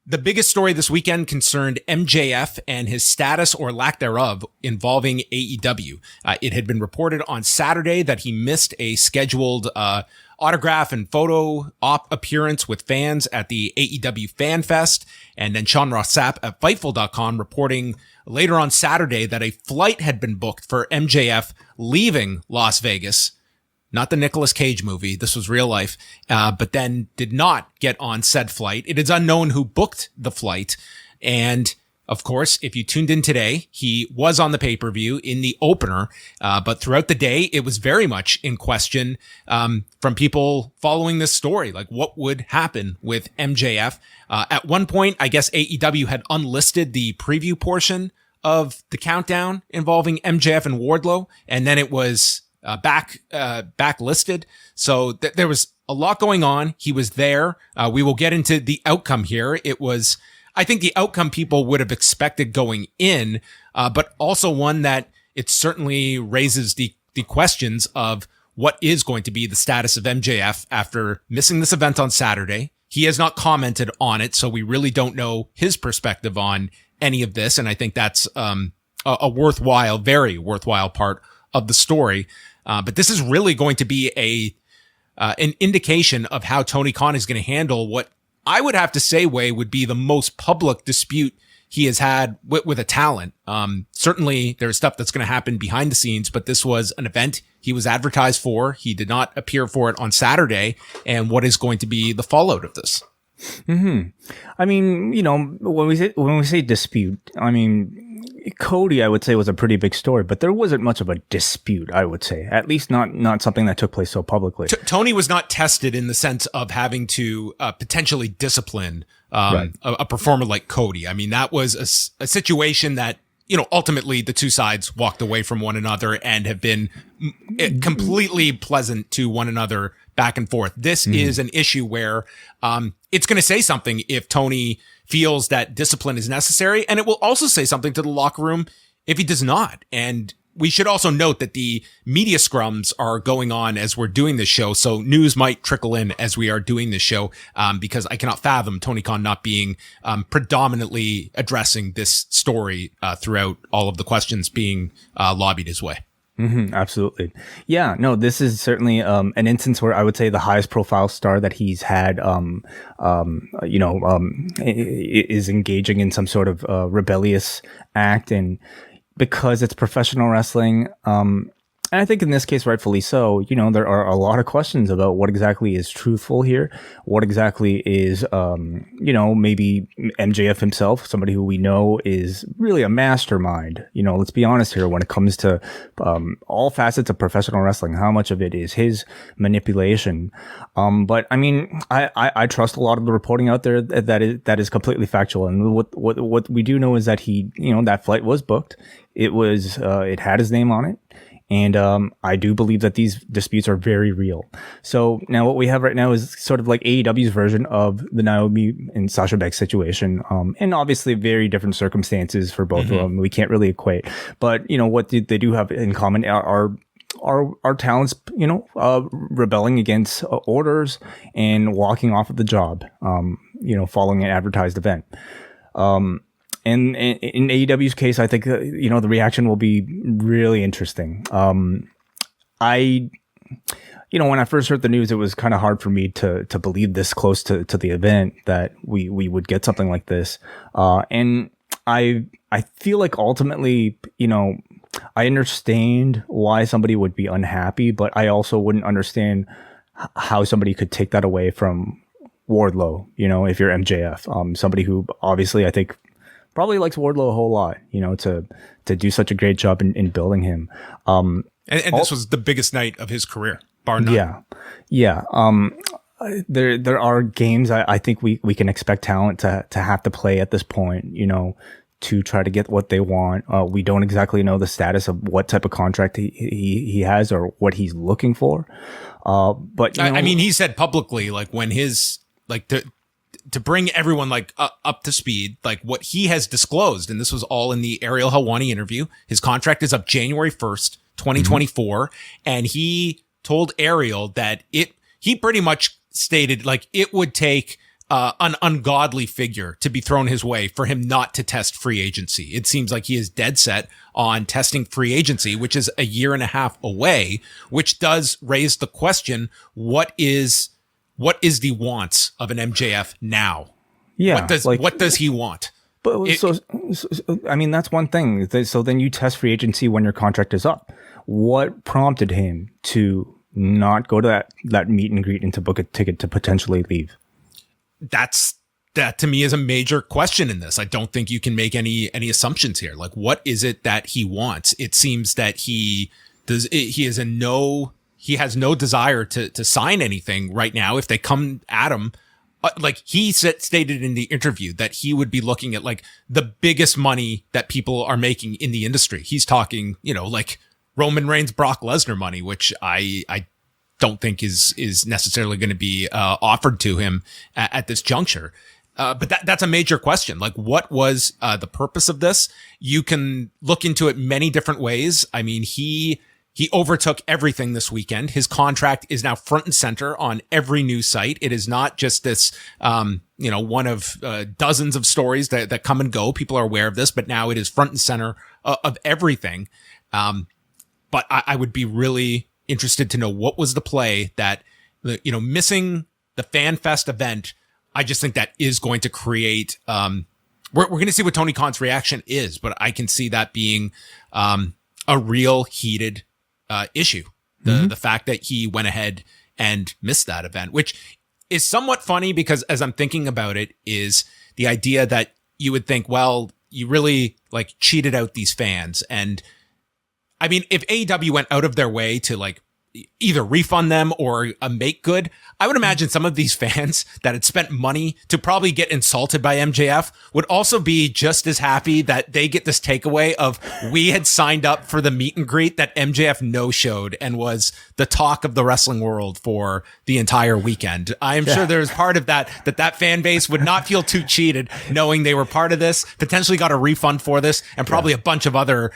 The biggest story this weekend concerned MJF and his status or lack thereof involving AEW. It had been reported on Saturday that he missed a scheduled autograph and photo op appearance with fans at the AEW Fan Fest. And then Sean Ross Sapp at Fightful.com reporting later on Saturday that a flight had been booked for MJF leaving Las Vegas. Not the Nicolas Cage movie. This was real life. But then did not get on said flight. It is unknown who booked the flight. And of course, if you tuned in today, he was on the pay-per-view in the opener. But throughout the day, it was very much in question, from people following this story. Like, what would happen with MJF? At one point, I guess AEW had unlisted the preview portion of the countdown involving MJF and Wardlow. And then it was backlisted. So there was a lot going on. He was there. We will get into the outcome here. It was, I think, the outcome people would have expected going in, but also one that it certainly raises the questions of what is going to be the status of MJF after missing this event on Saturday. He has not commented on it, so we really don't know his perspective on any of this. And I think that's a worthwhile, very worthwhile part of the story. But this is really going to be an indication of how Tony Khan is going to handle what I would have to say, would be the most public dispute he has had with a talent. Certainly there's stuff that's going to happen behind the scenes, but this was an event he was advertised for. He did not appear for it on Saturday. And what is going to be the fallout of this? Mm-hmm. I mean, when we say dispute, I mean, Cody, I would say, was a pretty big story, but there wasn't much of a dispute, I would say. At least not something that took place so publicly. Tony was not tested in the sense of having to potentially discipline a performer like Cody. I mean, that was a situation that, ultimately the two sides walked away from one another and have been completely pleasant to one another back and forth. This is an issue where it's going to say something if Tony feels that discipline is necessary, and it will also say something to the locker room if he does not. And we should also note that the media scrums are going on as we're doing this show, so news might trickle in as we are doing this show, because I cannot fathom Tony Khan not being predominantly addressing this story throughout all of the questions being lobbied his way. Mm-hmm, absolutely. Yeah, no, this is certainly an instance where I would say the highest profile star that he's had, is engaging in some sort of rebellious act. And because it's professional wrestling, and I think in this case, rightfully so, there are a lot of questions about what exactly is truthful here, what exactly is, maybe MJF himself, somebody who we know is really a mastermind. Let's be honest here when it comes to all facets of professional wrestling, how much of it is his manipulation. But I mean, I trust a lot of the reporting out there that is completely factual. And what we do know is that he, that flight was booked. It had his name on it. And I do believe that these disputes are very real. So now what we have right now is sort of like AEW's version of the Naomi and Sasha Banks situation. And obviously very different circumstances for both of them. We can't really equate. But, what they do have in common are talents, rebelling against orders and walking off of the job, following an advertised event. And in AEW's case, I think, the reaction will be really interesting. When I first heard the news, it was kind of hard for me to believe this close to the event that we would get something like this. And I feel like ultimately, I understand why somebody would be unhappy, but I also wouldn't understand how somebody could take that away from Wardlow, if you're MJF, somebody who obviously I think probably likes Wardlow a whole lot, to do such a great job in building him. And this was the biggest night of his career, bar none. Yeah. There are games I think we can expect talent to have to play at this point, to try to get what they want. We don't exactly know the status of what type of contract he has or what he's looking for. But I mean, he said publicly, like when his, like to bring everyone like up to speed, like what he has disclosed, and this was all in the Ariel Helwani interview. His contract is up January 1st, 2024. And he told Ariel that he pretty much stated like it would take an ungodly figure to be thrown his way for him not to test free agency. It seems like he is dead set on testing free agency, which is a year and a half away, which does raise the question, what is the wants of an MJF now? Yeah. What does he want? But I mean, that's one thing. So then you test free agency when your contract is up. What prompted him to not go to that meet and greet and to book a ticket to potentially leave? That to me is a major question in this. I don't think you can make any assumptions here. Like, what is it that he wants? It seems that he has no desire to sign anything right now. If they come at him, like he stated in the interview that he would be looking at like the biggest money that people are making in the industry. He's talking, like Roman Reigns, Brock Lesnar money, which I don't think is necessarily going to be offered to him at this juncture. But that's a major question. Like, what was the purpose of this? You can look into it many different ways. I mean, he overtook everything this weekend. His contract is now front and center on every news site. It is not just this, one of dozens of stories that come and go. People are aware of this, but now it is front and center of everything. But I would be really interested to know what was the play that, missing the Fan Fest event. I just think that is going to create, we're going to see what Tony Khan's reaction is, but I can see that being, a real heated, issue. The fact that he went ahead and missed that event, which is somewhat funny because as I'm thinking about it is the idea that you would think, well, you really like cheated out these fans. And I mean, if AEW went out of their way to like either refund them or make good, I would imagine some of these fans that had spent money to probably get insulted by MJF would also be just as happy that they get this takeaway of we had signed up for the meet and greet that MJF no-showed and was the talk of the wrestling world for the entire weekend. I am sure there's part of that fan base would not feel too cheated knowing they were part of this, potentially got a refund for this, and probably a bunch of other,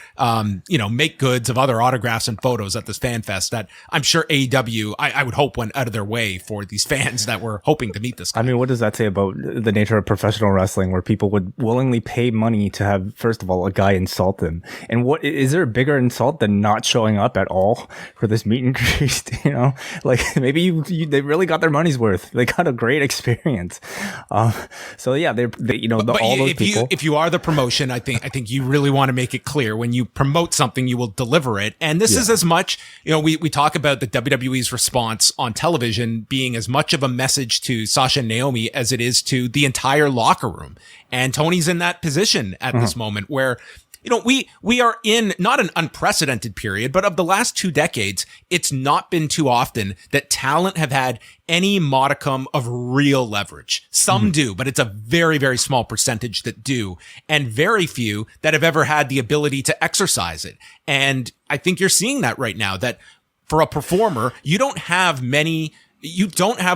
make goods of other autographs and photos at this fan fest that I'm sure AEW, I would hope, went out of their way for these fans that were hoping to meet this guy. I mean, what does that say about the nature of professional wrestling where people would willingly pay money to have, first of all, a guy insult them? And what is there a bigger insult than not showing up at all for this meet and greet? Like maybe they really got their money's worth. They got a great experience. So yeah, all those people. If you are the promotion, I think you really want to make it clear when you promote something, you will deliver it. And this is as much, we talk about the WWE's response on television being as much of a message to Sasha and Naomi as it is to the entire locker room. And Tony's in that position at this moment where, we are in not an unprecedented period, but of the last 2 decades, it's not been too often that talent have had any modicum of real leverage. Some do, but it's a very, very small percentage that do, and very few that have ever had the ability to exercise it. And I think you're seeing that right now, that for a performer, you don't have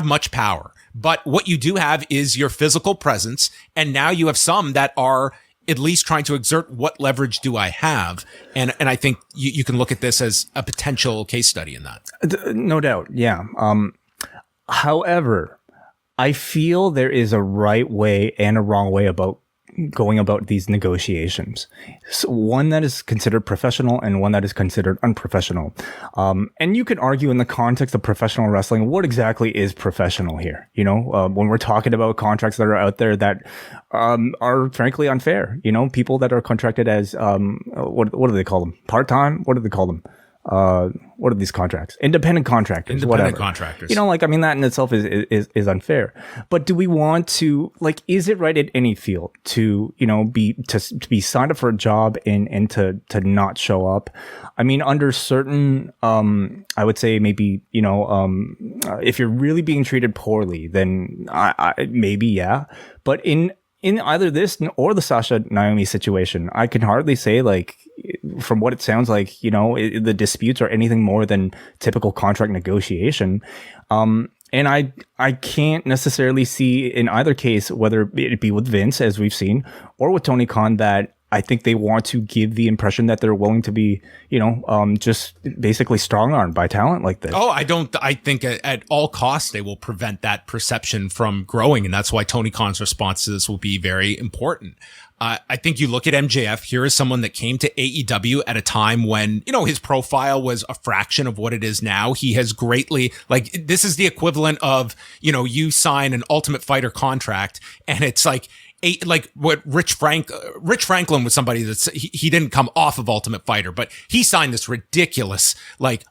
much power, but what you do have is your physical presence. And now you have some that are at least trying to exert what leverage do I have. And I think you can look at this as a potential case study in that. No doubt. Yeah. However, I feel there is a right way and a wrong way about going about these negotiations. So one that is considered professional and one that is considered unprofessional. And you can argue in the context of professional wrestling, what exactly is professional here? When we're talking about contracts that are out there that are frankly unfair, people that are contracted as, what do they call them? Part-time? What do they call them? What are these contracts? Independent contractors. Contractors. That in itself is unfair. But do we want to, is it right in any field to, be signed up for a job and to not show up? I mean, under certain, I would say maybe, if you're really being treated poorly, then I maybe, yeah. But in either this or the Sasha Naomi situation, I can hardly say from what it sounds like, the disputes are anything more than typical contract negotiation. And I can't necessarily see in either case, whether it be with Vince, as we've seen, or with Tony Khan, that I think they want to give the impression that they're willing to be, just basically strong-armed by talent like this. Oh, I think at all costs they will prevent that perception from growing. And that's why Tony Khan's response to this will be very important. I think you look at MJF, here is someone that came to AEW at a time when, his profile was a fraction of what it is now. He has greatly, this is the equivalent of, you sign an Ultimate Fighter contract and it's like what Rich Franklin was somebody he didn't come off of Ultimate Fighter, but he signed this ridiculous,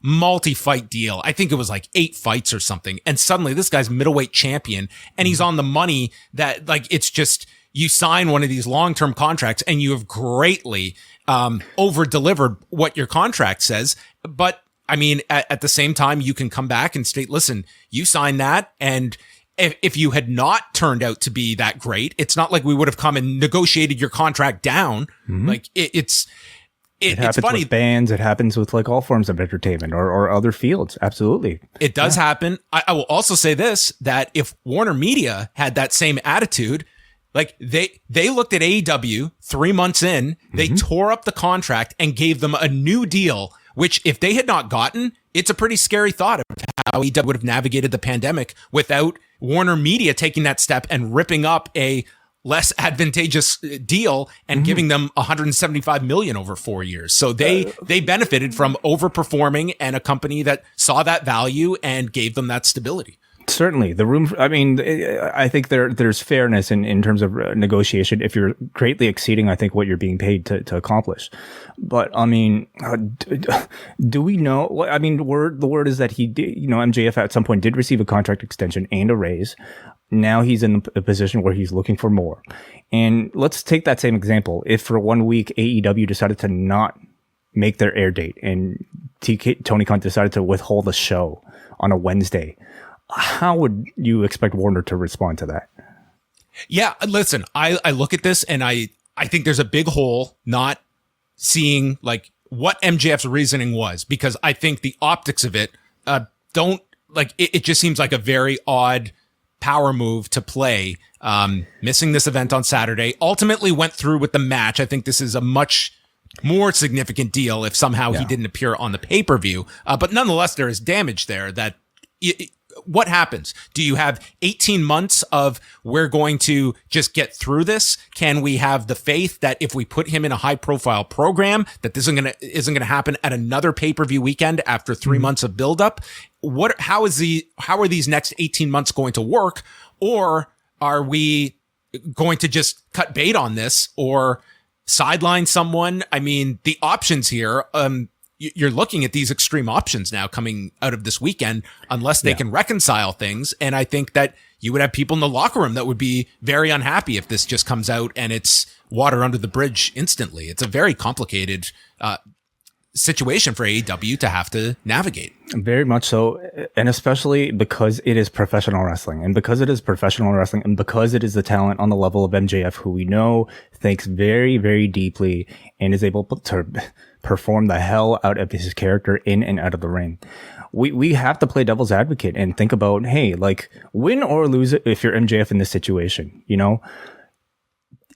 multi-fight deal. I think it was 8 fights or something. And suddenly this guy's middleweight champion and he's on the money that it's just, you sign one of these long-term contracts and you have greatly over-delivered what your contract says. But I mean, at the same time, you can come back and state, listen, you signed that, and if you had not turned out to be that great, it's not like we would have come and negotiated your contract down. Mm-hmm. It's funny with bands. It happens with all forms of entertainment or other fields. Absolutely. It does happen. I will also say this, that if Warner Media had that same attitude, they looked at AEW 3 months in, they tore up the contract and gave them a new deal, which if they had not gotten, it's a pretty scary thought of how AEW would have navigated the pandemic without Warner Media taking that step and ripping up a less advantageous deal and giving them $175 million over 4 years. So they benefited from overperforming and a company that saw that value and gave them that stability. Certainly. I think there's fairness in terms of negotiation if you're greatly exceeding, I think, what you're being paid to accomplish. But, do we know? The word is that he did, MJF at some point did receive a contract extension and a raise. Now he's in a position where he's looking for more. And let's take that same example. If for 1 week AEW decided to not make their air date and Tony Khan decided to withhold a show on a Wednesday, how would you expect Warner to respond to that? Yeah, listen, I look at this and I think there's a big hole not seeing what MJF's reasoning was, because I think the optics of it it just seems like a very odd power move to play. Missing this event on Saturday, ultimately went through with the match. I think this is a much more significant deal if somehow he didn't appear on the pay-per-view. But nonetheless, there is damage there that what happens? Do you have 18 months of we're going to just get through this? Can we have the faith that if we put him in a high profile program, that this isn't going to happen at another pay-per-view weekend after 3 months of buildup? How are these next 18 months going to work? Or are we going to just cut bait on this or sideline someone? I mean, the options here, you're looking at these extreme options now coming out of this weekend, unless they can reconcile things. And I think that you would have people in the locker room that would be very unhappy if this just comes out and it's water under the bridge instantly. It's a very complicated situation for AEW to have to navigate. Very much so. And especially because it is professional wrestling, and because it is the talent on the level of MJF, who we know thinks very, very deeply and is able to perform the hell out of his character in and out of the ring. We have to play devil's advocate and think about, hey, win or lose it if you're MJF in this situation,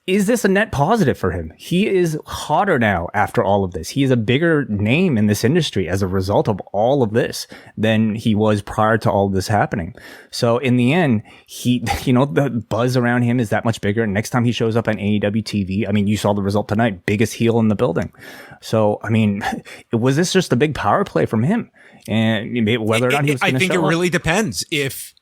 is this a net positive for him? He is hotter now after all of this. He is a bigger name in this industry as a result of all of this than he was prior to all of this happening. So in the end, the buzz around him is that much bigger. Next time he shows up on AEW TV, you saw the result tonight, biggest heel in the building. So, was this just a big power play from him? And whether or not he was going to show up? I think it really depends. If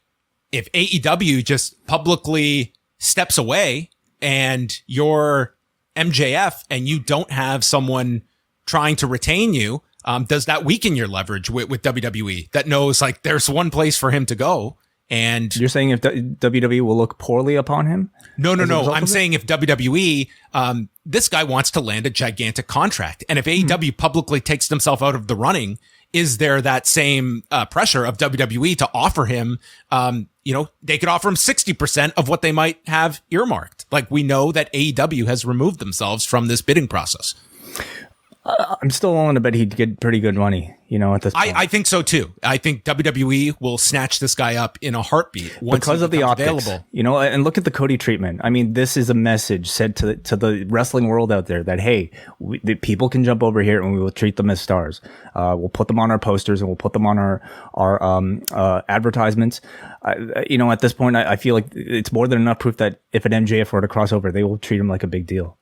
AEW just publicly steps away and you're MJF and you don't have someone trying to retain you, does that weaken your leverage with WWE that knows there's one place for him to go? And you're saying if WWE will look poorly upon him? No. I'm saying if WWE, this guy wants to land a gigantic contract. And if AEW publicly takes themselves out of the running, is there that same pressure of WWE to offer him, they could offer him 60% of what they might have earmarked. We know that AEW has removed themselves from this bidding process. I'm still willing to bet he'd get pretty good money, at this point. I think so too. I think WWE will snatch this guy up in a heartbeat once because of the optics, available. And look at the Cody treatment. I mean, this is a message sent to the wrestling world out there that, hey, the people can jump over here and we will treat them as stars. We'll put them on our posters and we'll put them on our advertisements. At this point, I feel like it's more than enough proof that if an MJF were to cross over, they will treat him like a big deal.